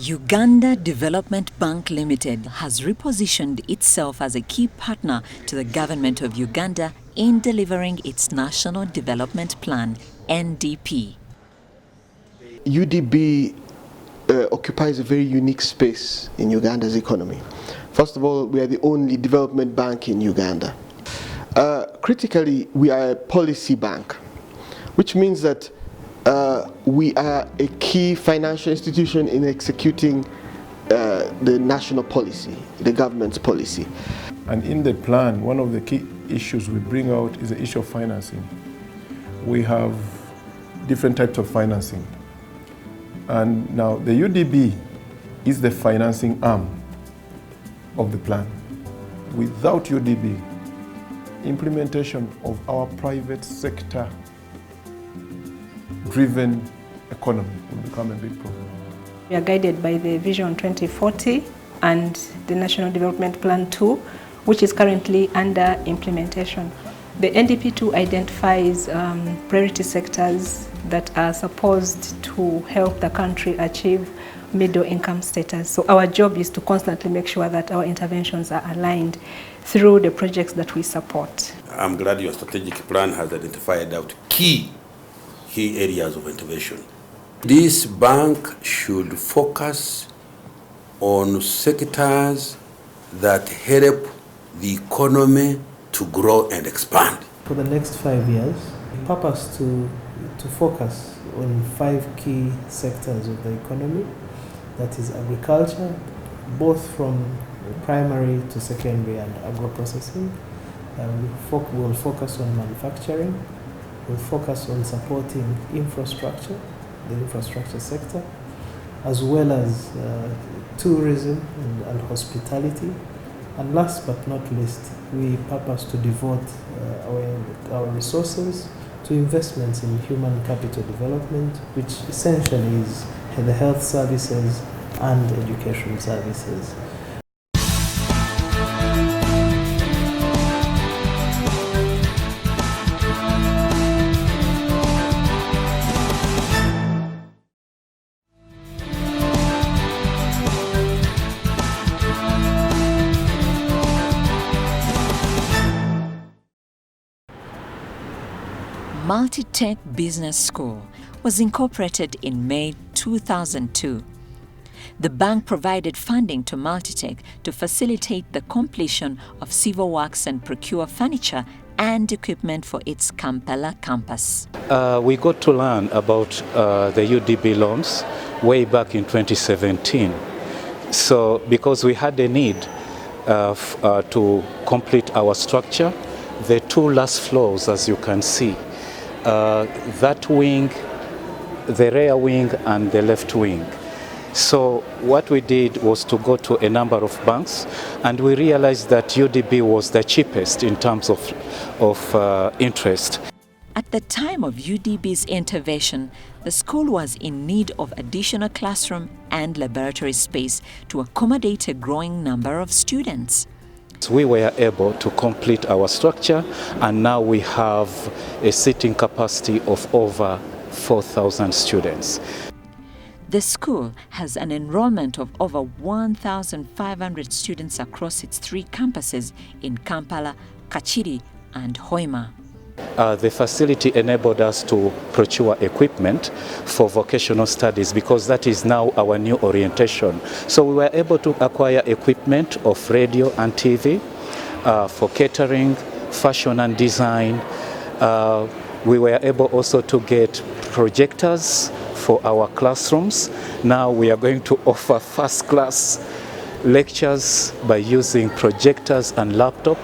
Uganda Development Bank Limited has repositioned itself as a key partner to the government of Uganda in delivering its National Development Plan, NDP. UDB occupies a very unique space in Uganda's economy. First of all, we are the only development bank in Uganda. Critically, we are a policy bank, which means that we are a key financial institution in executing the national policy, the government's policy. And in the plan, one of the key issues we bring out is the issue of financing. We have different types of financing. And now the UDB is the financing arm of the plan. Without UDB, implementation of our private sector driven economy will become a big problem. We are guided by the Vision 2040 and the National Development Plan 2, which is currently under implementation. The NDP 2 identifies priority sectors that are supposed to help the country achieve middle income status. So our job is to constantly make sure that our interventions are aligned through the projects that we support. I'm glad your strategic plan has identified out key areas of intervention. This bank should focus on sectors that help the economy to grow and expand. For the next 5 years, we purpose to focus on 5 key sectors of the economy. That is agriculture, both from primary to secondary and agro-processing. We will focus on manufacturing. We'll focus on supporting infrastructure, the infrastructure sector, as well as tourism and hospitality. And last but not least, we purpose to devote our resources to investments in human capital development, which essentially is the health services and education services. Multitech Business School was incorporated in May 2002. The bank provided funding to Multitech to facilitate the completion of civil works and procure furniture and equipment for its Kampala campus. We got to learn about the UDB loans way back in 2017. So because we had a need to complete our structure, the 2 last floors, as you can see, that wing, the rear wing and the left wing. So what we did was to go to a number of banks, and we realized that UDB was the cheapest in terms of interest. At the time of UDB's intervention, the school was in need of additional classroom and laboratory space to accommodate a growing number of students. We were able to complete our structure, and now we have a seating capacity of over 4,000 students. The school has an enrollment of over 1,500 students across its 3 campuses in Kampala, Kachiri and Hoima. The facility enabled us to procure equipment for vocational studies, because that is now our new orientation. So we were able to acquire equipment of radio and TV for catering, fashion and design. We were able also to get projectors for our classrooms. Now we are going to offer first-class lectures by using projectors and laptop,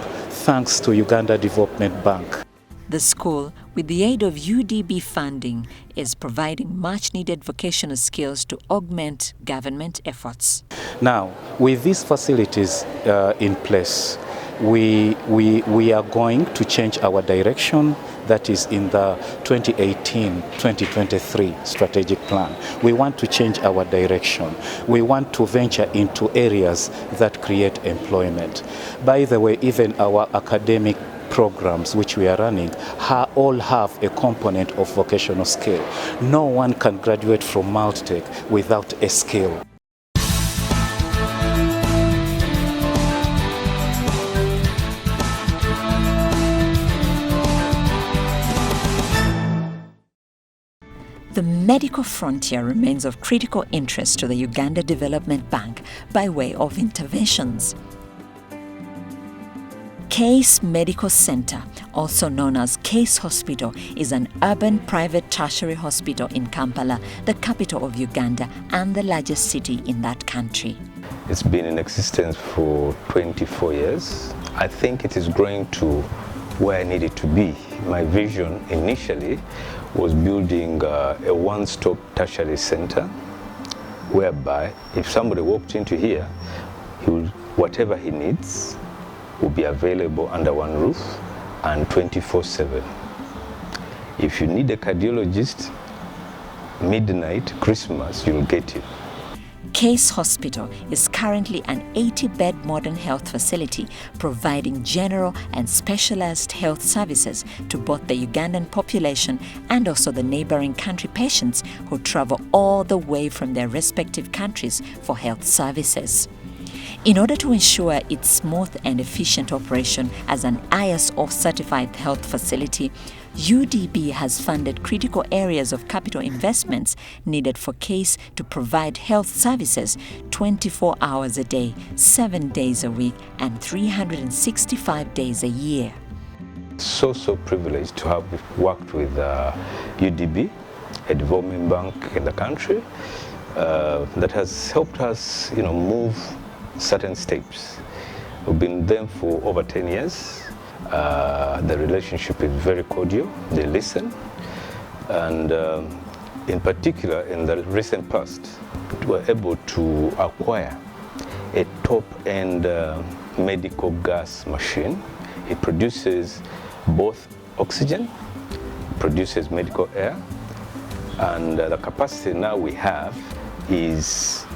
thanks to Uganda Development Bank. The school, with the aid of UDB funding, is providing much-needed vocational skills to augment government efforts. Now, with these facilities in place, we are going to change our direction. That is in the 2018-2023 strategic plan. We want to change our direction. We want to venture into areas that create employment. By the way, even our academic programs which we are running all have a component of vocational skill. No one can graduate from Multitech without a skill. The medical frontier remains of critical interest to the Uganda Development Bank by way of interventions. Case Medical Center, also known as Case Hospital, is an urban private tertiary hospital in Kampala, the capital of Uganda and the largest city in that country. It's been in existence for 24 years. I think it is growing to where I need it to be. My vision initially was building a one-stop tertiary center whereby if somebody walked into here, whatever he needs will be available under one roof and 24/7. If you need a cardiologist, midnight, Christmas, you'll get it. Case Hospital is currently an 80-bed modern health facility providing general and specialized health services to both the Ugandan population and also the neighboring country patients who travel all the way from their respective countries for health services. In order to ensure its smooth and efficient operation as an ISO certified health facility, UDB has funded critical areas of capital investments needed for Case to provide health services 24 hours a day, 7 days a week, and 365 days a year. So privileged to have worked with UDB, a development bank in the country, that has helped us, move certain steps. We've been there for over 10 years. The relationship is very cordial. They listen, and in particular, in the recent past, we were able to acquire a top-end medical gas machine. It produces both oxygen, produces medical air, and the capacity now we have is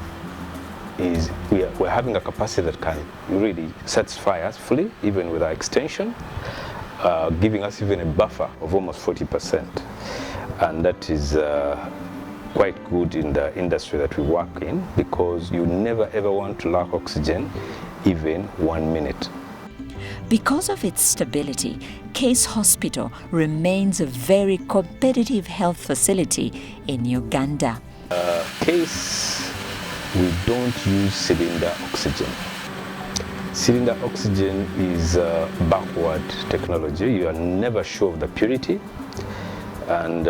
we're having a capacity that can really satisfy us fully, even with our extension, giving us even a buffer of almost 40%. And that is quite good in the industry that we work in, because you never ever want to lack oxygen even 1 minute. Because of its stability, Case Hospital remains a very competitive health facility in Uganda. Case, we don't use cylinder oxygen. Cylinder oxygen is backward technology. You are never sure of the purity, and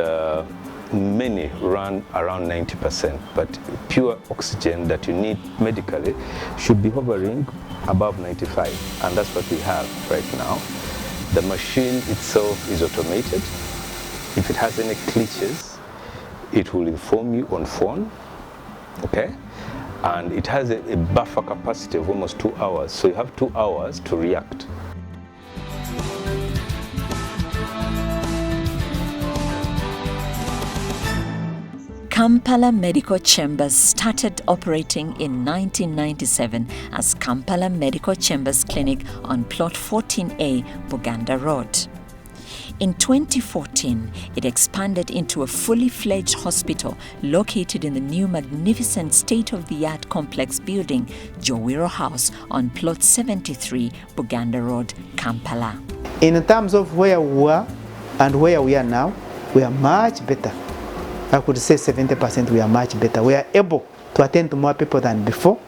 many run around 90%, but pure oxygen that you need medically should be hovering above 95, and that's what we have right now. The machine itself is automated. If it has any glitches, it will inform you on phone, okay? And it has a buffer capacity of almost 2 hours, so you have 2 hours to react. Kampala Medical Chambers started operating in 1997 as Kampala Medical Chambers Clinic on Plot 14A, Buganda Road. In 2014, it expanded into a fully fledged hospital located in the new magnificent state-of-the-art complex building, Jowiro House, on Plot 73, Buganda Road, Kampala. In terms of where we were and where we are now, we are much better. I could say 70% we are much better. We are able to attend to more people than before,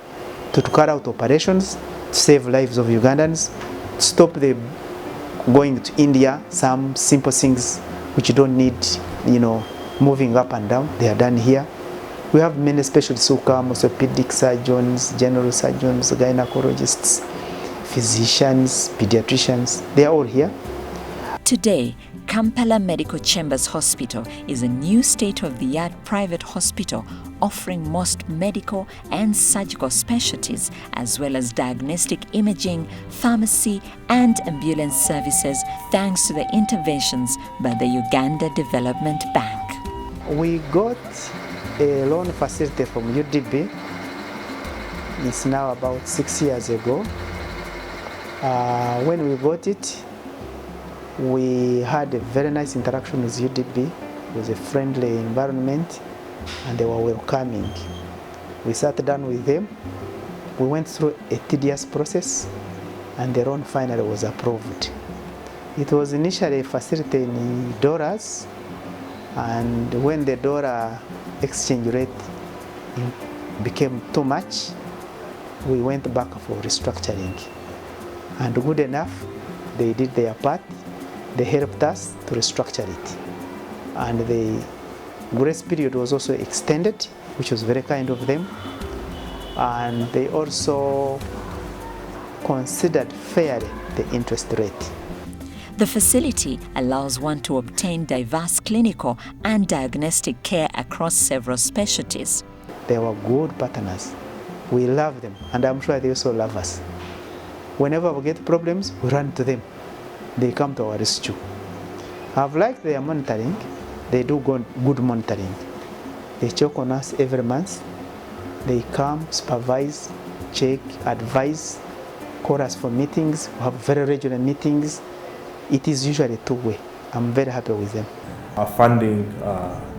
to carry out operations, to save lives of Ugandans, to stop the going to India, some simple things which you don't need, moving up and down, they are done here. We have many specialists who come, orthopedic surgeons, general surgeons, gynecologists, physicians, pediatricians, they are all here. Today, Kampala Medical Chambers Hospital is a new state-of-the-art private hospital offering most medical and surgical specialties, as well as diagnostic imaging, pharmacy and ambulance services, thanks to the interventions by the Uganda Development Bank. We got a loan facility from UDB. It's now about 6 years ago. When we got it, we had a very nice interaction with UDB. It was a friendly environment and they were welcoming. We sat down with them. We went through a tedious process and the loan finally was approved. It was initially a facility in dollars, And when the dollar exchange rate became too much, we went back for restructuring. And good enough, they did their part. They helped us to restructure it. And the grace period was also extended, which was very kind of them. And they also considered fairly the interest rate. The facility allows one to obtain diverse clinical and diagnostic care across several specialties. They were good partners. We love them, and I'm sure they also love us. Whenever we get problems, we run to them. They come to our rescue. I've liked their monitoring. They do good monitoring. They check on us every month. They come, supervise, check, advise, call us for meetings. We have very regular meetings. It is usually two-way. I'm very happy with them. Our funding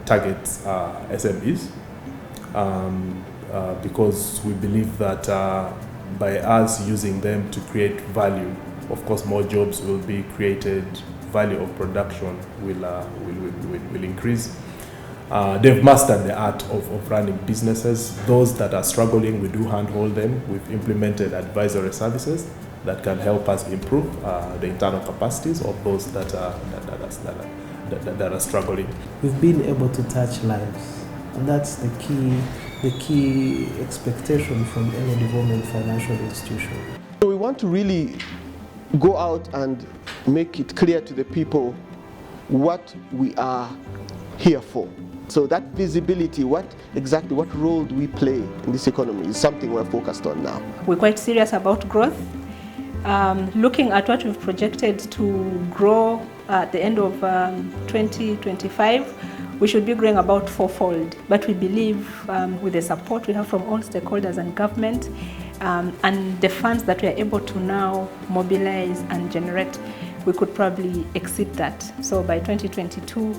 targets SMEs because we believe that by us using them to create value, of course more jobs will be created, value of production will increase. They've mastered the art of running businesses. Those that are struggling, we do handhold them. We've implemented advisory services that can help us improve the internal capacities of those that are struggling. We've been able to touch lives, and that's the key expectation from any development financial institution. So we want to really go out and make it clear to the people what we are here for. So that visibility, what role do we play in this economy is something we're focused on now. We're quite serious about growth. Looking at what we've projected to grow at the end of 2025, we should be growing about fourfold. But we believe with the support we have from all stakeholders and government and the funds that we are able to now mobilize and generate, we could probably exceed that. So by 2022,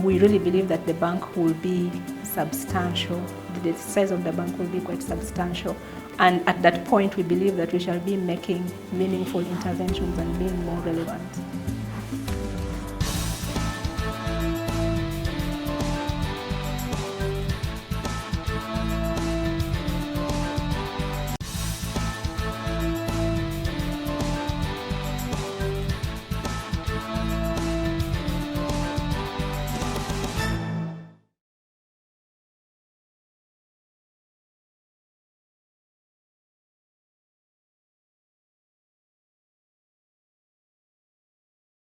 we really believe that the bank will be substantial. The size of the bank will be quite substantial. And at that point, we believe that we shall be making meaningful interventions and being more relevant.